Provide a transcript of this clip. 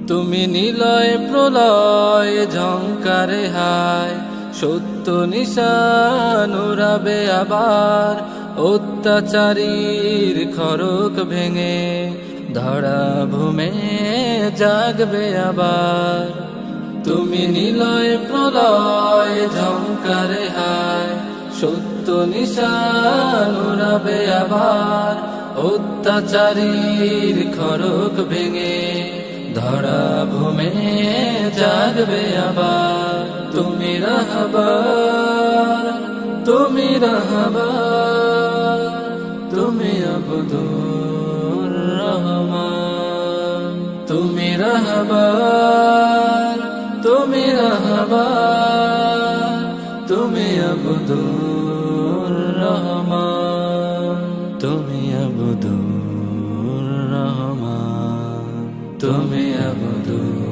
তুমি নিলয় প্রলয় ঝংকারে হায়, সত্য নিশান উড়াবে আবার, অত্যাচারীর খড়ক ভেঙে ধরা ভূমে জাগবে আবার। তুমি নিলয় প্রলয় ঝংকারে হায়, সত্য নিশান উড়াবে আবার, অত্যাচারীর খড়ক ভেঙে ধরা ভূমে জাগবে আবার। তুমি রাহবার, তুমি রাহবার, তুমি আব্দুর রহমান। তুমি রাহবার, তুমি রাহবার, তুমি আব্দুর রহমান। তুমি আব্দুর রহমান, তুমি আব্দুর